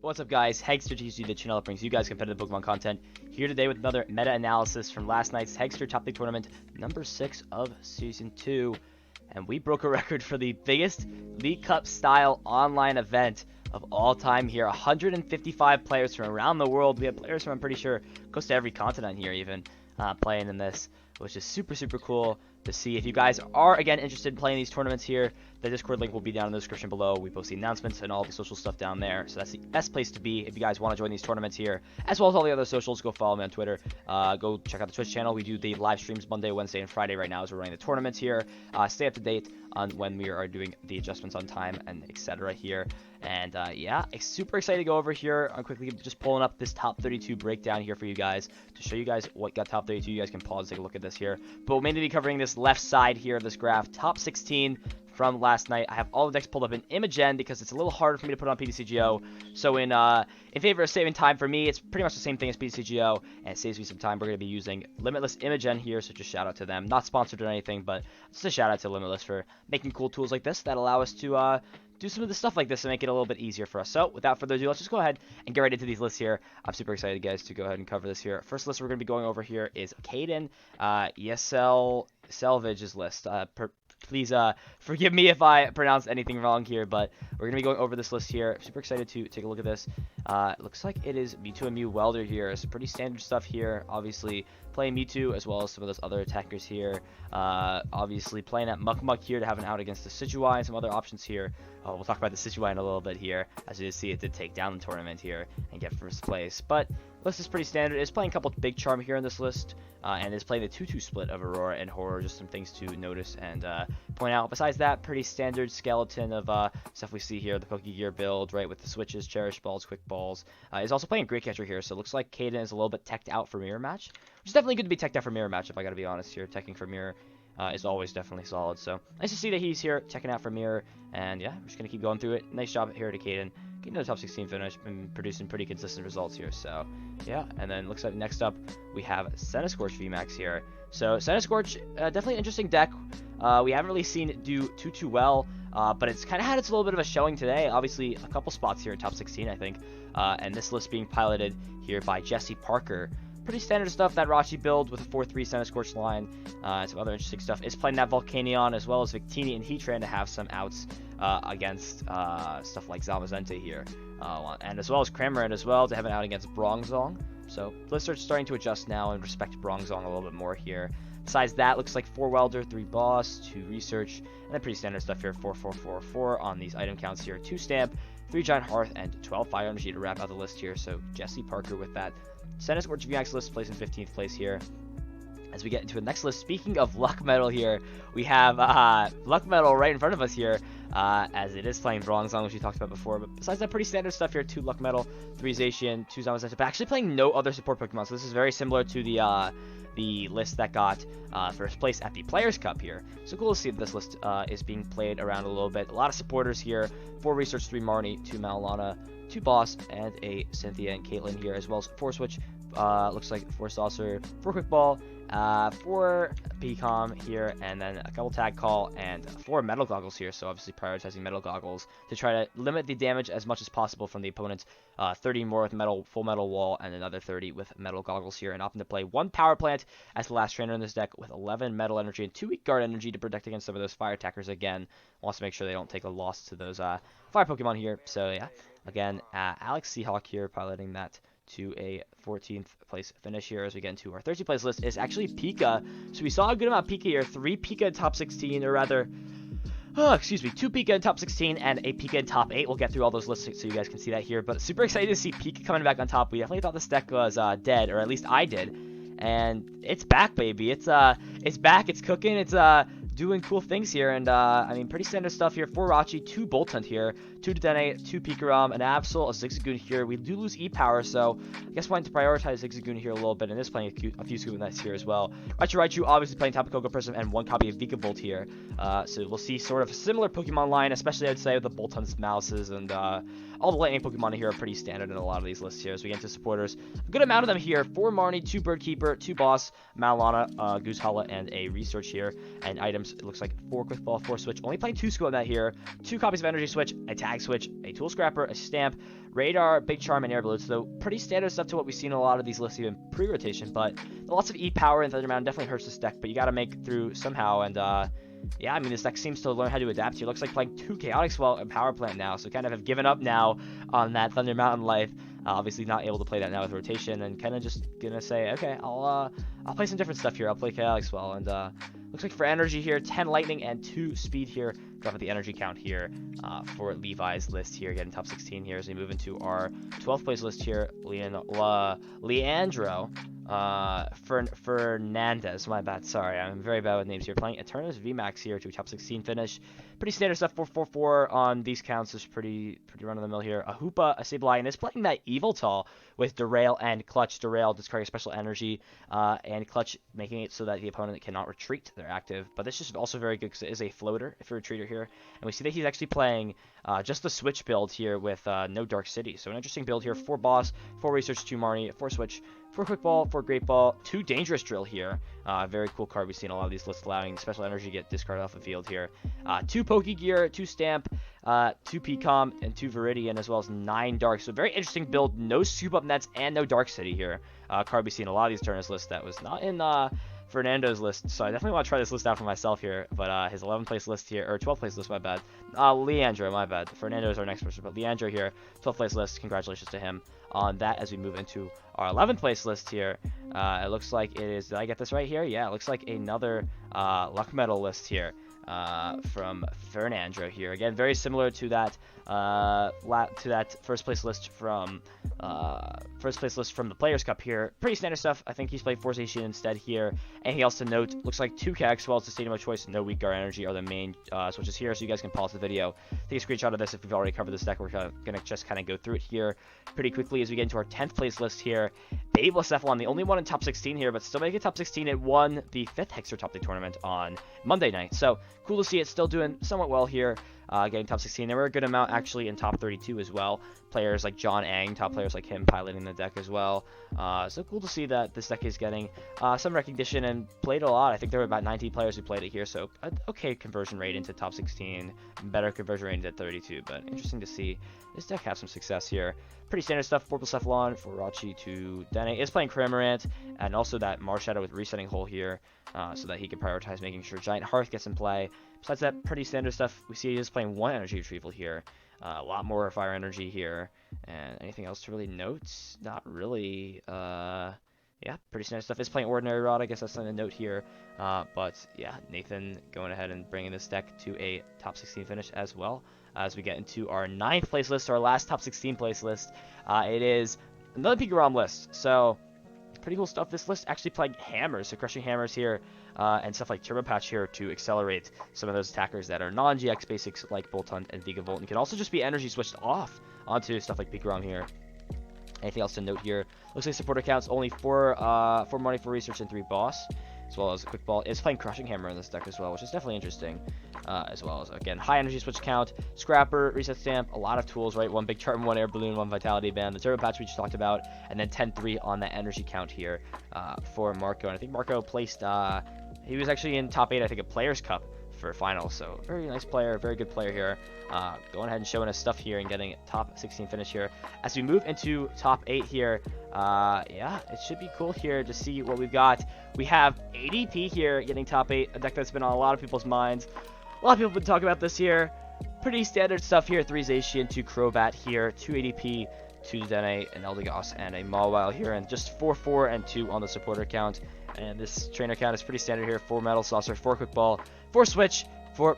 What's up, guys? Hegster TCG, the channel that brings you guys competitive Pokemon content, here today with another meta-analysis from last night's Hegster Top League Tournament, number 6 of Season 2. And we broke a record for the biggest League Cup-style online event of all time here. 155 players from around the world. We have players from, I'm pretty sure, close to every continent here even, playing in this, which is super, super cool to see. If you guys are, again, interested in playing these tournaments here, the Discord link will be down in the description below. We post the announcements and all the social stuff down there, so that's the best place to be if you guys want to join these tournaments here, as well as all the other socials. Go follow me on Twitter. Go check out the Twitch channel. We do the live streams Monday, Wednesday, and Friday right now as we're running the tournaments here. Stay up to date on when we are doing the adjustments on time and etc. here. And yeah, super excited to go over here. I'm quickly just pulling up this top 32 breakdown here for you guys to show you guys what got top 32. You guys can pause, take a look at this here. But we'll mainly be covering this left side here of this graph, top 16 from last night. I have all the decks pulled up in Imogen because it's a little harder for me to put on PTCGO. So in favor of saving time for me, it's pretty much the same thing as PTCGO, and it saves me some time. We're going to be using Limitless Imogen here, so just shout out to them. Not sponsored or anything, but just a shout out to Limitless for making cool tools like this that allow us to do some of the stuff like this and make it a little bit easier for us. So without further ado, let's just go ahead and get right into these lists here. I'm super excited, guys, to go ahead and cover this here. First list we're going to be going over here is Kaden ESL Salvage's list. Please forgive me if I pronounce anything wrong here, but we're going to be going over this list here. Super excited to take a look at this. It looks like it is Mewtwo and Mew Welder here. So pretty standard stuff here. Obviously playing Mewtwo as well as some of those other attackers here. Obviously playing at Muck here to have an out against the Decidueye and some other options here. We'll talk about the Decidueye in a little bit here. As you can see, it did take down the tournament here and get first place. But list is pretty standard. It's playing a couple Big Charm here in this list. And it's playing the 2-2 split of Aurora and Horror. Just some things to notice and point out. Besides that, pretty standard skeleton of stuff we see here. The Pokegear build, right, with the switches, Cherish Balls, Quick Balls. He's also playing Great Catcher here, so it looks like Kaden is a little bit teched out for Mirror Match. Which is definitely good to be teched out for Mirror Match, if I gotta be honest here. Teching for Mirror is always definitely solid. So nice to see that he's here, checking out for Mirror. And yeah, we're just gonna keep going through it. Nice job here to Kaden. Getting to the top 16 finish and producing pretty consistent results here. So yeah, and then looks like next up we have Scorch VMAX here. So Scorch, definitely an interesting deck. We haven't really seen it do too well, but it's kind of had its little bit of a showing today. Obviously a couple spots here in top 16, I think. And this list being piloted here by Jesse Parker. Pretty standard stuff, that Rachi build with a 4-3 Scorch line. Some other interesting stuff. It's playing that Volcanion as well as Victini and Heatran to have some outs against stuff like Zamazenta here. And as well as Cramorant as well to have an out against Bronzong. So lists are starting to adjust now and respect Bronzong a little bit more here. Besides that, looks like 4 Welder, 3 Boss, 2 Research, and then pretty standard stuff here, 4 on these item counts here, 2 Stamp, 3 Giant Hearth, and 12 Fire Energy to wrap out the list here. So Jesse Parker with that Scorch VMAX list plays in 15th place here. As we get into the next list, speaking of Luck Metal here, we have Luck Metal right in front of us here, as it is playing Bronzong, which we talked about before. But besides that, pretty standard stuff here, 2 Luck Metal, 3 Zacian, 2 Zamazenta, but actually playing no other support Pokemon. So this is very similar to the list that got first place at the Players' Cup here. So cool to see that this list is being played around a little bit. A lot of supporters here, 4 Research, 3 Marnie, 2 Malana, 2 Boss, and a Cynthia and Caitlyn here, as well as 4 Switch. Looks like 4 Saucer, 4 Quick Ball, 4 PCOM here, and then a couple Tag Call, and 4 Metal Goggles here, so obviously prioritizing Metal Goggles to try to limit the damage as much as possible from the opponent's 30 more with Full Metal Wall, and another 30 with Metal Goggles here, and opting to play 1 Power Plant as the last trainer in this deck with 11 Metal Energy and 2 Weak Guard Energy to protect against some of those Fire attackers again. Wants to make sure they don't take a loss to those Fire Pokemon here, so yeah. Again, Alex Seahawk here piloting that to a 14th place finish here as we get into our 13th place list is actually Pika. So we saw a good amount of Pika here, 3 Pika in top 16, or rather, 2 Pika in top 16 and a Pika in top 8. We'll get through all those lists so you guys can see that here, but super excited to see Pika coming back on top. We definitely thought this deck was dead, or at least I did, and it's back, baby. It's back, it's cooking, it's doing cool things here, and I mean, pretty standard stuff here. 4 Rachi, 2 Boltund here, 2 Dedenne, 2 Pikarom, an Absol, a Zigzagoon here. We do lose E-Power, so I guess wanting to prioritize Zigzagoon here a little bit, and is playing a few Scuba Knights here as well. Raichu obviously playing Tapu Koko Prism and 1 copy of Vikavolt here, so we'll see sort of a similar Pokemon line, especially I'd say with the Boltund's Mouses and all the lightning Pokemon here are pretty standard in a lot of these lists here. As we get into supporters, a good amount of them here: 4 Marnie, 2 Birdkeeper, 2 Boss, Malana, Goose Hala, and a Research here. And items, it looks like 4 Quick Ball, 4 Switch. Only playing 2 School on that here. 2 copies of Energy Switch, a Tag Switch, a Tool Scrapper, a Stamp, Radar, Big Charm, and Air Balloon. So pretty standard stuff to what we've seen in a lot of these lists even pre-rotation. But lots of E-Power and Thunder Mountain definitely hurts this deck, but you got to make through somehow. And yeah, I mean, this deck seems to learn how to adapt here. Looks like playing 2 Chaotic Swell and Power Plant now, so kind of have given up now on that Thunder Mountain life. Obviously not able to play that now with rotation, and kind of just gonna say, okay, I'll play some different stuff here. I'll play Chaotic Swell, and looks like for energy here, 10 lightning and 2 speed here. Drop at the energy count here for Levi's list here, getting top 16 here as we move into our 12th place list here. Leandro Fernandez, my bad, sorry, I'm very bad with names here. Playing Eternus VMAX here to top 16 finish. Pretty standard stuff, 444 on these counts is pretty run-of-the-mill here. A Hoopa, a Sableye, and is playing that Yveltal with Derail and Clutch. Derail discarding special energy, and Clutch making it so that the opponent cannot retreat. They're active, but this is also very good because it is a floater if you're a retreater here. And we see that he's actually playing just the Switch build here with no Dark City. So an interesting build here. 4 Boss, 4 Research, 2 Marnie, 4 Switch, 4 Quick Ball, 4 Great Ball, 2 Dangerous Drill here. Very cool card. We've seen a lot of these lists allowing special energy to get discarded off the field here. 2 Pokegear, 2 Stamp, 2 Pcom, and 2 Viridian, as well as 9 Dark. So very interesting build. No Soup Up Nets and no Dark City here. Card we've seen a lot of these Turnus lists that was not in Fernando's list, so I definitely want to try this list out for myself here. But his 11th place list here, or 12th place list, my bad. Leandro, my bad. Fernando is our next person, but Leandro here, 12th place list. Congratulations to him on that as we move into our 11th place list here. It looks like it is, did I get this right here? Yeah, it looks like another Luck Medal list here from Fernandre here. Again, very similar to that first place list from the Players Cup here. Pretty standard stuff. I think he's played Force Asian instead here. Anything else to note? Looks like 2 Cax Wells to Stadium of Choice, no Weak Guard Energy are the main switches here, so you guys can pause the video, take a screenshot of this if we've already covered this deck. We're going to just kind of go through it here pretty quickly as we get into our 10th place list here. Pocephalon, the only one in top 16 here, but still making top 16. It won the 5th Hegster Top League tournament on Monday night, so cool to see it still doing somewhat well here. Getting top 16. There were a good amount actually in top 32 as well. Players like John Ang, top players like him piloting the deck as well. So cool to see that this deck is getting some recognition and played a lot. I think there were about 19 players who played it here, so okay conversion rate into top 16, better conversion rate into 32, but interesting to see this deck have some success here. Pretty standard stuff. 4 Pocephalon for Rachi to Dene is playing Cramorant, and also that Marshadow with Resetting Hole here, so that he can prioritize making sure Giant Hearth gets in play. Besides that, pretty standard stuff. We see he is playing 1 Energy Retrieval here. A lot more Fire Energy here. And anything else to really note? Not really. Yeah, pretty standard stuff. Is playing Ordinary Rod. I guess that's something to note here. But yeah, Nathan going ahead and bringing this deck to a top 16 finish as well. As we get into our 9th place list, our last top 16 place list. It is another Pikachu list. So pretty cool stuff. This list actually playing Hammers, so Crushing Hammers here. And stuff like Turbo Patch here to accelerate some of those attackers that are non-GX basics like Bolt Hunt and Vigavolt, and can also just be energy switched off onto stuff like Pikachu here. Anything else to note here? Looks like supporter counts only 4 money for Research and 3 Boss, as well as a Quick Ball. Is playing Crushing Hammer in this deck as well, which is definitely interesting. As well as, again, high energy switch count, Scrapper, Reset Stamp, a lot of tools, right? 1 Big Charm, 1 Air Balloon, 1 Vitality Band, the Turbo Patch we just talked about, and then 10-3 on the energy count here for Marco. And I think Marco placed, he was actually in top 8, I think, at Players Cup for finals. So very nice player, very good player here. Going ahead and showing us stuff here and getting top 16 finish here. As we move into top 8 here, yeah, it should be cool here to see what we've got. We have ADP here getting top 8, a deck that's been on a lot of people's minds. A lot of people have been talking about this here. Pretty standard stuff here. 3 Zacian, 2 Crobat here, 2 ADP, 2 Dene, an Eldegoss, and a Mawile here, and just 4 and 2 on the supporter count. And this trainer count is pretty standard here. 4 Metal Saucer, 4 Quick Ball, 4 Switch, 4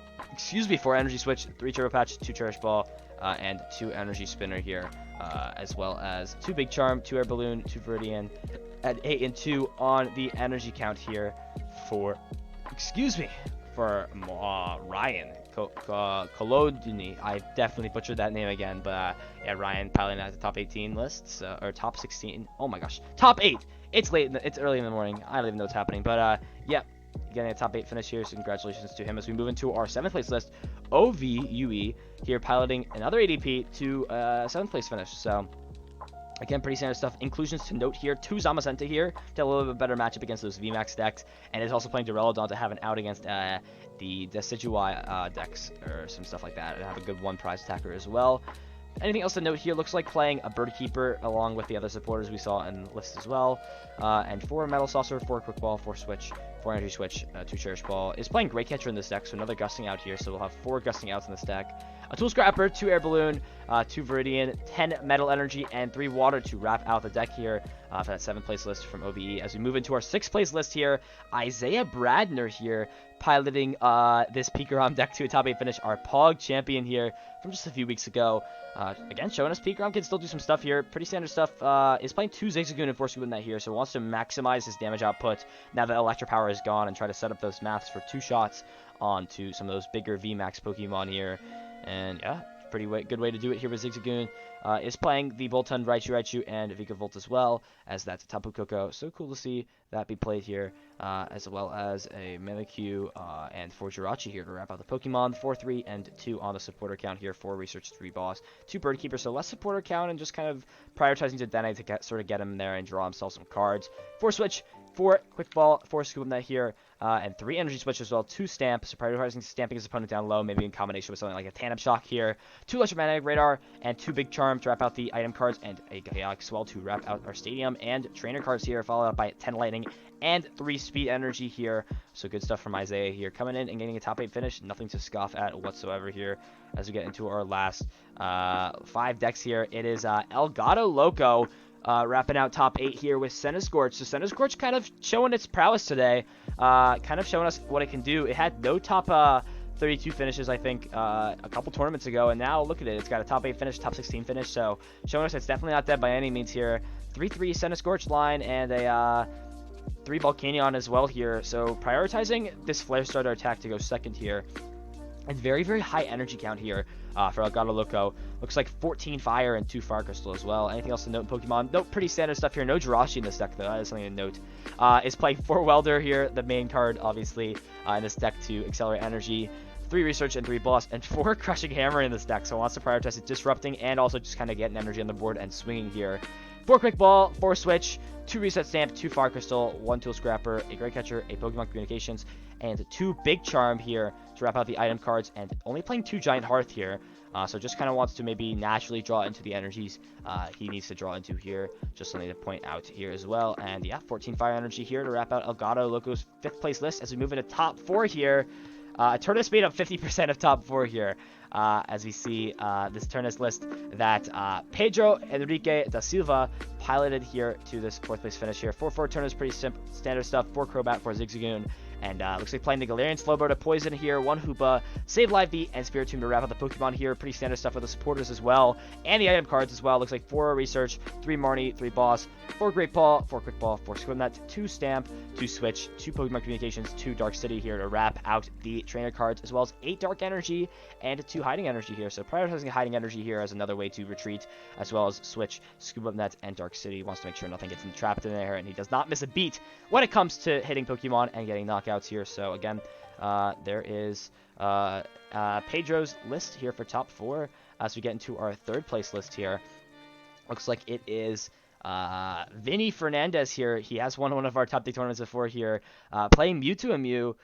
Energy Switch, 3 Turbo Patch, 2 Cherish Ball, and 2 Energy Spinner here, as well as 2 Big Charm, 2 Air Balloon, 2 Viridian, and 8 and 2 on the energy count here for, Ryan Kolodny. I definitely butchered that name again, but yeah, Ryan piloting at the top 18 lists, or top 16. Oh my gosh, top 8. It's late. It's early in the morning. I don't even know what's happening, but yeah, getting a top 8 finish here, so congratulations to him. As we move into our 7th place list, Ove here piloting another ADP to 7th place finish. So again, pretty standard stuff. Inclusions to note here: 2 Zamazenta here to have a little bit better matchup against those VMAX decks, and is also playing Duraludon to have an out against the Decidueye decks or some stuff like that, and have a good 1 prize attacker as well. Anything else to note here? Looks like playing a Bird Keeper along with the other supporters we saw in the list as well. And 4 Metal Saucer, 4 Quick Ball, 4 Switch, 4 Energy Switch, 2 Cherish Ball. Is playing Great Catcher in this deck, so another Gusting Out here. So we'll have 4 Gusting Outs in this deck. A Tool Scrapper, 2 Air Balloon, 2 Viridian, 10 Metal Energy, and 3 Water to wrap out the deck here for that 7th place list from OVE. As we move into our 6th place list here, Isaiah Bradner here piloting this Pikachu deck to a top 8 finish. Our Pog champion here from just a few weeks ago. Again, showing us Pikachu can still do some stuff here. Pretty standard stuff. Is playing 2 Zigzagoon and 4 Scooping that here, so wants to maximize his damage output now that Electro Power is gone and try to set up those maths for 2 shots onto some of those bigger VMAX Pokemon here. And yeah, good way to do it here with Zigzagoon. Is playing the Boltund, Raichu, and Vikavolt as well, as that's a Tapu Koko. So cool to see that be played here, as well as a Mimikyu and 4 Jirachi here to wrap out the Pokemon. 4, 3, and 2 on the supporter count here. 4 Research, 3 Boss, 2 Bird Keeper, so less supporter count and just kind of prioritizing to Dene to sort of get him there and draw himself some cards. 4 Switch, 4 Quick Ball, 4 Scoop Net here, and 3 Energy Switch as well, 2 Stamp, so prioritizing stamping his opponent down low, maybe in combination with something like a Tandem Shock here, 2 Electromagnetic Radar, and 2 Big Charm to wrap out the item cards, and a Chaotic Swell to wrap out our Stadium, and Trainer cards here, followed up by 10 Lightning, and 3 Speed Energy here. So good stuff from Isaiah here, coming in and getting a top 8 finish, nothing to scoff at whatsoever here. As we get into our last 5 decks here, it is Elgato Loco, wrapping out top 8 here with Scorch. So Scorch kind of showing its prowess today, kind of showing us what it can do. It had no top 32 finishes, I think, a couple tournaments ago, and now look at it. It's got a top 8 finish, top 16 finish, so showing us it's definitely not dead by any means here. 3-3 Scorch line and a 3 Volcanion as well here, so prioritizing this Flare Starter attack to go second here. And very, very high energy count here for Elgato Loco. Looks like 14 Fire and 2 Fire Crystal as well. Anything else to note in Pokemon? Nope, pretty standard stuff here. No Jirachi in this deck, though. That is something to note. Is playing 4 Welder here, the main card, obviously, in this deck to accelerate energy. 3 Research and 3 Boss, and 4 Crushing Hammer in this deck. So wants to prioritize it disrupting and also just kind of getting energy on the board and swinging here. 4 Quick Ball, 4 Switch, 2 Reset Stamp, 2 Fire Crystal, 1 Tool Scrapper, a Great Catcher, a Pokemon Communications, and 2 Big Charm here to wrap out the item cards, and only playing 2 Giant Hearth here. So just kind of wants to maybe naturally draw into the energies he needs to draw into here. Just something to point out here as well. And yeah, 14 Fire Energy here to wrap out Elgato Loco's 5th place list as we move into top 4 here. Turnus made up 50% of top 4 here, as we see this Turnus list that Pedro Enrique da Silva piloted here to this 4th place finish here. 4-4 Turnus, pretty standard stuff. 4 Crobat, 4 Zigzagoon, and looks like playing the Galarian Slowbro to poison here. 1 Hoopa, Save Live Beat, and Spiritomb to wrap out the Pokemon here. Pretty standard stuff with the supporters as well, and the item cards as well. Looks like 4 Research, 3 Marnie, 3 Boss, 4 Great Ball, 4 Quick Ball, 4 Swimnet, 2 Stamp, 2 Switch, 2 Pokemon Communications, 2 Dark City here to wrap out the trainer cards, as well as 8 Dark Energy and 2 Hiding Energy here. So prioritizing Hiding Energy here as another way to retreat, as well as Switch, Scuba Net, and Dark City. Wants to make sure nothing gets trapped in there, and he does not miss a beat when it comes to hitting Pokemon and getting knockouts here. So again, there is Pedro's list here for top 4 as we get into our 3rd place list here. Looks like it is Vinnie Fernandez here. He has won one of our top 8 tournaments before here, playing Mewtwo and Mew.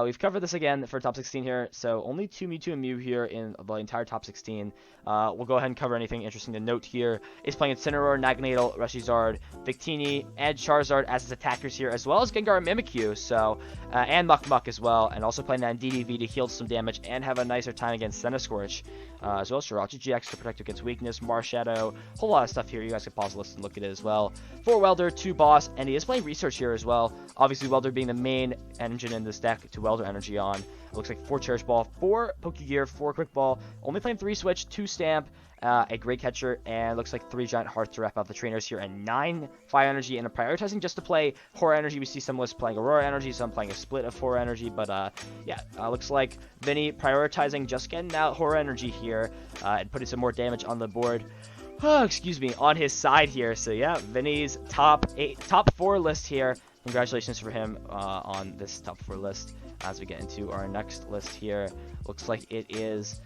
We've covered this again for top 16 here, so only 2 Mewtwo and Mew here in the entire top 16. We'll go ahead and cover anything interesting to note here. Is playing Incineroar, Naganadel, Reshizard, Victini, and Charizard as his attackers here, as well as Gengar and Mimikyu, so, and Muk as well, and also playing that DDV to heal some damage and have a nicer time against Scorch, as well as Jirachi GX to protect against weakness, Marshadow, whole lot of stuff here. You guys can pause the list and look at it as well. 4 Welder, 2 Boss, and he is playing Research here as well. Obviously, Welder being the main engine in this deck to Welder energy on. It looks like 4 Cherish Ball, 4 Pokegear, 4 Quick Ball, only playing 3 Switch, 2 Stamp, a Great Catcher, and looks like 3 Giant Hearth to wrap out the trainers here, and 9 Fire Energy, and prioritizing just to play Horror Energy. We see some lists playing Aurora Energy, some playing a split of Horror Energy, but yeah, looks like Vinnie prioritizing just getting out Horror Energy here, and putting some more damage on the board. Oh, excuse me, on his side here. So yeah, Vinnie's top 4 list here congratulations for him on this top 4 list. As we get into our next list here, looks like it is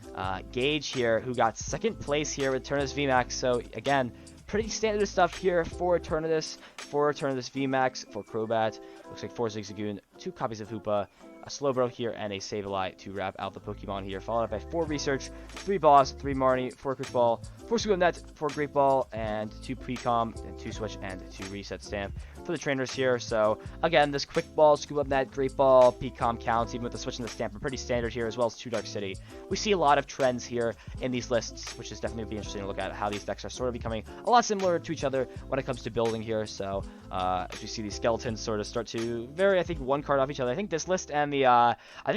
Gage here, who got 2nd place here with Eternatus VMAX. So again, pretty standard stuff here for Eternatus, VMAX, for Crobat. Looks like 4 Zigzagoon, 2 copies of Hoopa, a Slowbro here, and a Sableye to wrap out the Pokemon here, followed up by 4 Research, 3 Boss, 3 Marnie, 4 Quick Ball, 4 Squirtle, 4 Great Ball, and 2 Precom, and 2 Switch, and 2 Reset Stamp for the trainers here. So again, this Quick Ball, Scoop Up Net, Great Ball, Pecom counts, even with the Switch and the Stamp, are pretty standard here, as well as 2 Dark City. We see a lot of trends here in these lists, which is definitely be interesting to look at how these decks are sort of becoming a lot similar to each other when it comes to building here. So as we see these skeletons sort of start to vary, I think 1 card off each other. I think this list and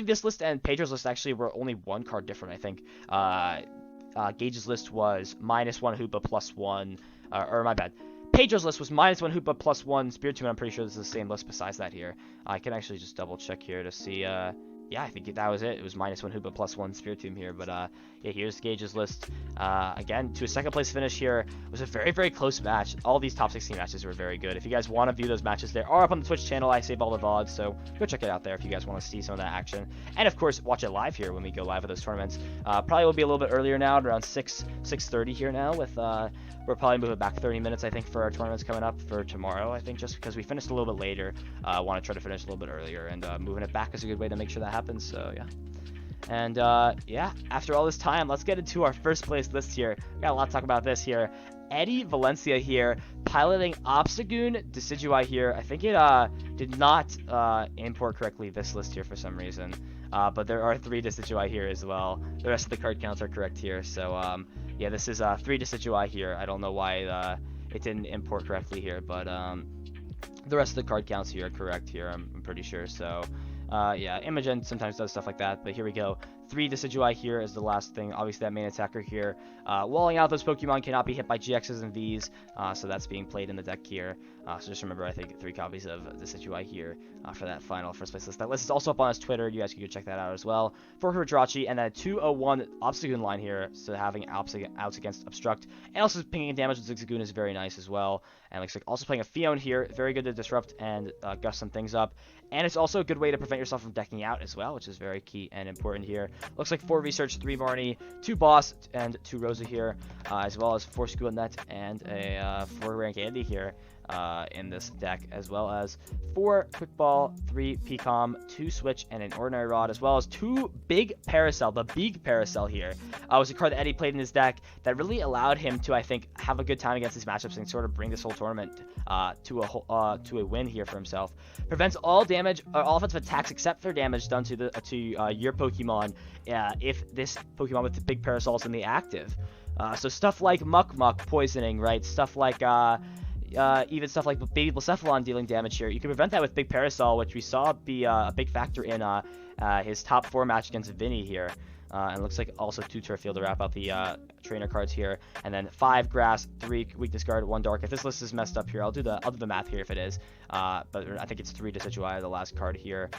this list and Pedro's list actually were only 1 card different. I think Gage's list was -1 Hoopa +1, or my bad. Pedro's list was -1 Hoopa +1 Spiritomb. I'm pretty sure this is the same list besides that here. I can actually just double check here to see. Yeah, I think that was it. It was -1 Hoopa +1 Spiritomb here. But yeah, here's Gage's list. Again, to a 2nd place finish here. It was a very, very close match. All these top 16 matches were very good. If you guys want to view those matches, they are up on the Twitch channel. I save all the VODs, so go check it out there if you guys want to see some of that action. And of course, watch it live here when we go live at those tournaments. Probably will be a little bit earlier now, at around 6:30 here now. With we're probably moving back 30 minutes, I think, for our tournaments coming up for tomorrow. I think just because we finished a little bit later, want to try to finish a little bit earlier, and moving it back is a good way to make sure that happens. So yeah. And yeah, after all this time, let's get into our 1st place list here. We got a lot to talk about this here. Eddie Valencia here, piloting Obstagoon Decidueye here. I think it did not import correctly this list here for some reason. But there are 3 Decidueye here as well. The rest of the card counts are correct here. So yeah, this is 3 Decidueye here. I don't know why it didn't import correctly here, but the rest of the card counts here are correct here, I'm pretty sure. So yeah, Imogen sometimes does stuff like that, but here we go. 3 Decidueye here is the last thing. Obviously, that main attacker here. Walling out those Pokemon cannot be hit by GXs and Vs, so that's being played in the deck here. So just remember, I think 3 copies of Decidueye here for that final 1st place list. That list is also up on his Twitter. You guys can go check that out as well. For Hidrachi, and then a 201 Obstagoon line here, so having outs against Obstruct. And also pinging damage with Zigzagoon is very nice as well. And looks like also playing a Fion here, very good to disrupt and gust some things up. And it's also a good way to prevent yourself from decking out as well, which is very key and important here. Looks like 4 Research, 3 Marnie, 2 Boss, and 2 Rosa here, as well as 4 Squirtle Net and a 4 Rank Andy here in this deck, as well as 4 Quick Ball, 3 Pecom, 2 Switch, and an Ordinary Rod, as well as 2 Big Parasol. The Big Parasol here was a card that Eddie played in his deck that really allowed him to, I think, have a good time against these matchups and sort of bring this whole tournament to a win here for himself. Prevents all damage, all offensive attacks except for damage done to your Pokemon if this Pokemon with the Big Parasol is in the active. So stuff like Muck poisoning, right? Stuff like even stuff like Baby Pocephalon dealing damage here. You can prevent that with Big Parasol, which we saw be a big factor in his top 4 match against Vinnie here. And looks like also 2 Turf Field to wrap up the trainer cards here, and then 5 Grass, 3 Weakness Guard, 1 Dark. If this list is messed up here, I'll do the math here if it is. But I think it's 3 Decidueye, the last card here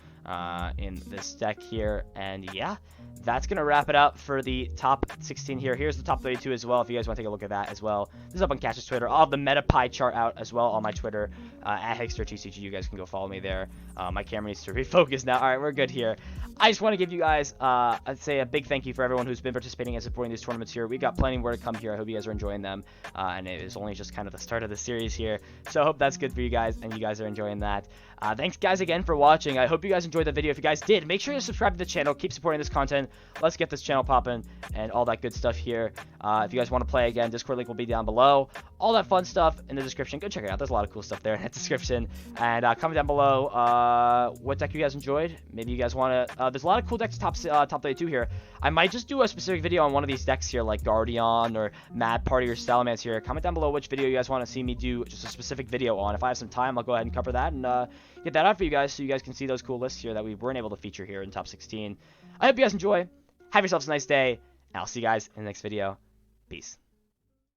in this deck here. And yeah, that's gonna wrap it up for the top 16 here. Here's the top 32 as well, if you guys want to take a look at that as well. This is up on Cash's Twitter. I'll have the meta pie chart out as well on my Twitter at Hegster TCG. You guys can go follow me there. My camera needs to refocus now. All right, we're good here. I just want to give you guys, I'd say, a big thank you for everyone who's been participating and supporting these tournaments here. We got plenty more to come here. I hope you guys are enjoying them. And it is only just kind of the start of the series here. So I hope that's good for you guys and you guys are enjoying that. Thanks guys again for watching. I hope you guys enjoyed the video. If you guys did, make sure to subscribe to the channel. Keep supporting this content. Let's get this channel popping and all that good stuff here. If you guys want to play again, Discord link will be down below. All that fun stuff in the description. Go check it out. There's a lot of cool stuff there in that description. And comment down below what deck you guys enjoyed. Maybe you guys want to... there's a lot of cool decks top 32 here. I might just do a specific video on one of these decks here, like Guardian or Mad Party or Salamence here. Comment down below which video you guys want to see me do just a specific video on. If I have some time, I'll go ahead and cover that and get that out for you guys so you guys can see those cool lists here that we weren't able to feature here in top 16. I hope you guys enjoy. Have yourselves a nice day, and I'll see you guys in the next video. Peace.